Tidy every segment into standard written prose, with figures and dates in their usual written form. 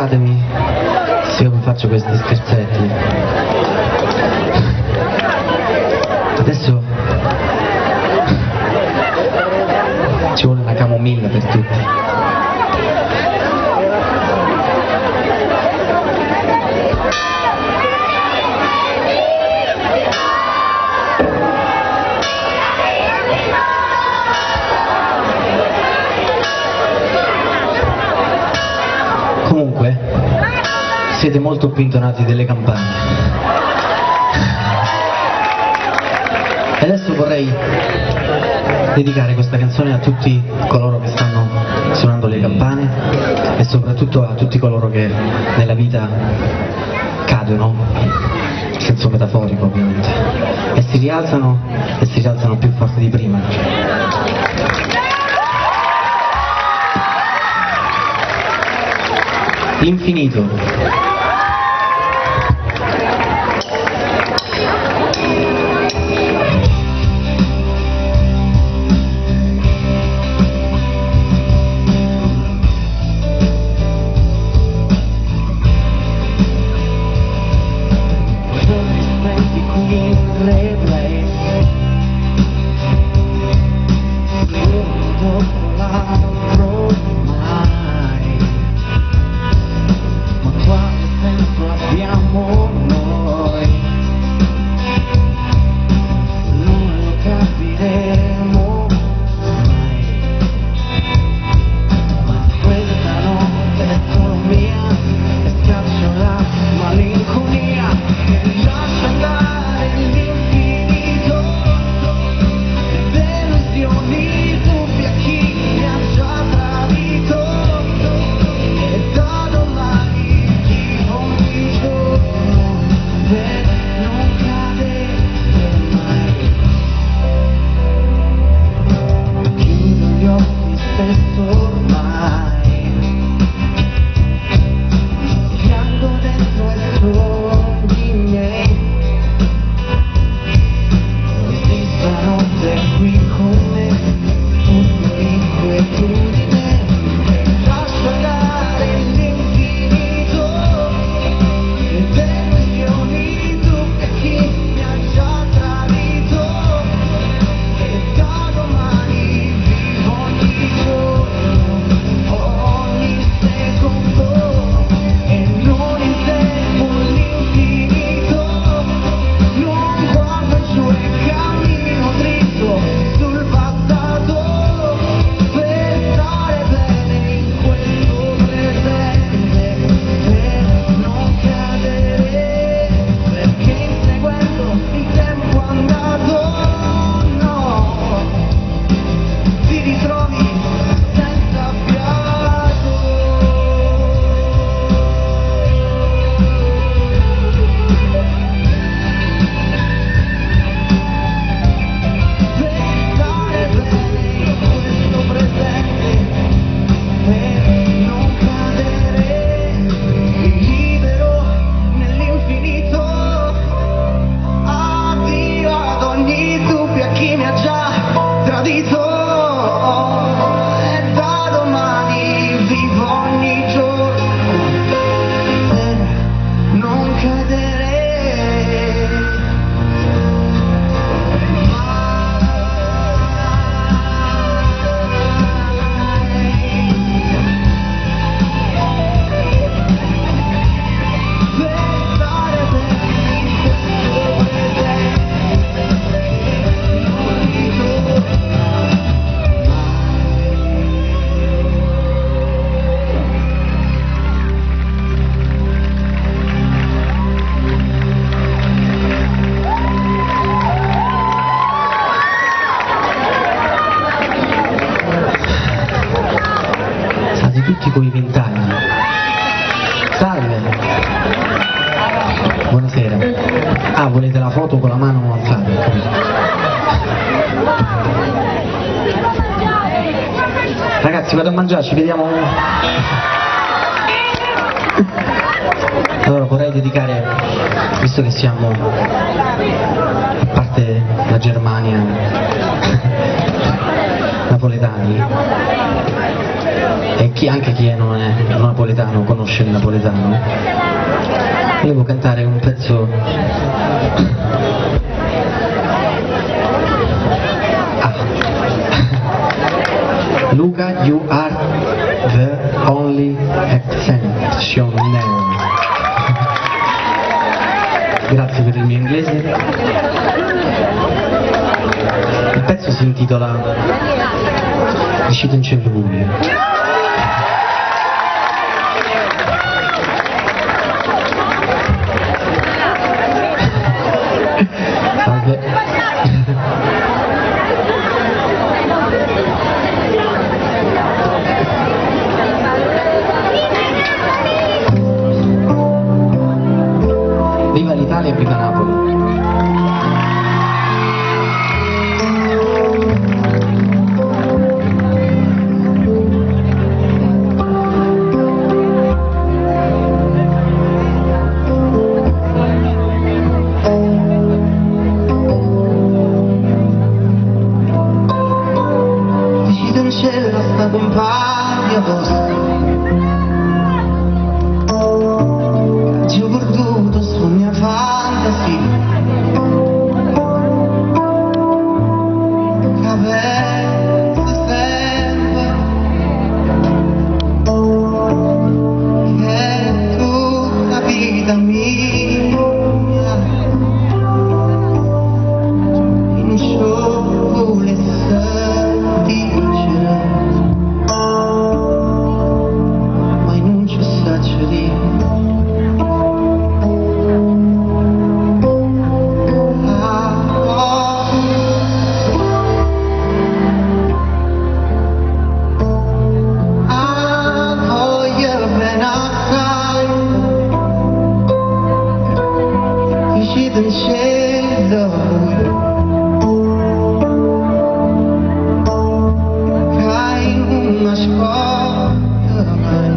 scusatemi se io vi faccio questi scherzetti. Adesso ci vuole una camomilla per tutti. Comunque, siete molto più intonati delle campane. E adesso vorrei dedicare questa canzone a tutti coloro che stanno suonando le campane e soprattutto a tutti coloro che nella vita cadono, in senso metaforico ovviamente, e si rialzano più forti di prima. L'infinito. Tutti coi ventagli. Salve. Buonasera. Ah, volete la foto con la mano alzata? Ragazzi, vado a mangiare, ci vediamo. Allora vorrei dedicare, visto che siamo, a parte la Germania, napoletani, e anche chi non è napoletano conosce il napoletano, volevo cantare un pezzo Luca, you are the only exception. Grazie per il mio inglese. Il pezzo si intitola Uscito in cielo buio. Viva l'Italia e viva Napoli! Vicino in cielo sta compagna vostra, ci ho perduto su mia fantasia, che pensi sempre che tutta vita mia in ciò volesse dicere, ma non ci saggio dire. Uscito in cielo che non nasconde mai,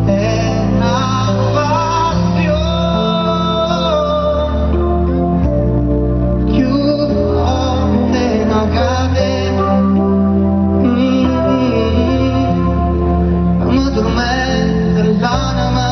è una passione più forte una catena, mi tormenta l'anima.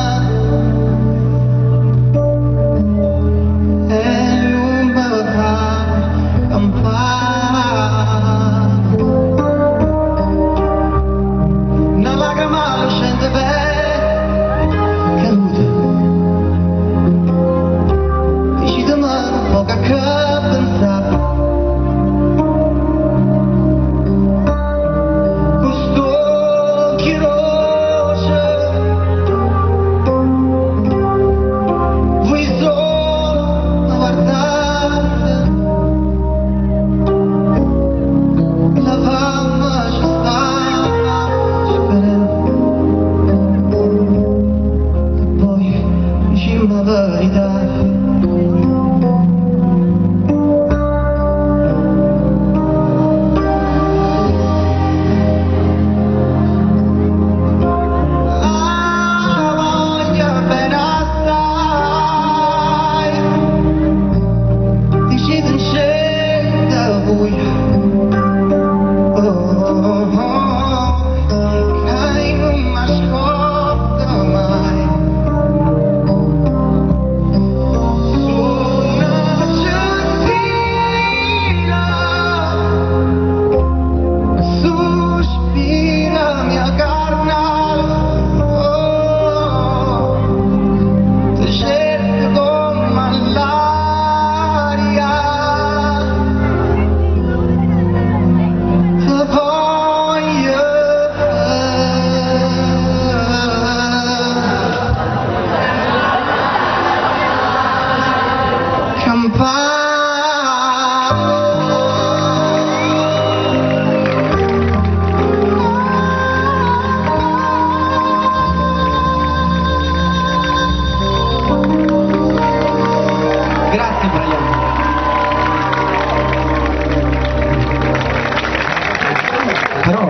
Però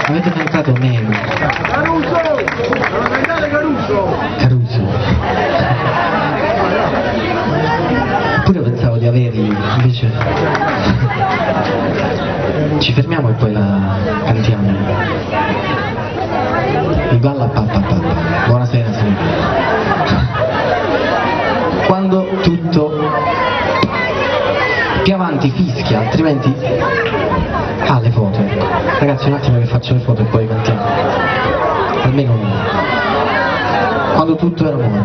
avete cantato meno. Caruso! Devo cantare Caruso! Caruso. Pure pensavo di averli, invece ci fermiamo e poi la cantiamo. Il balla pappa pappa. Buonasera signori. Quando tutto più avanti fischia, altrimenti le foto, ecco. Ragazzi, un attimo che faccio le foto e poi cantiamo. Almeno una. Quando tutto era buono.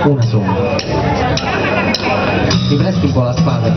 Una sola. Mi presti un po' la spada?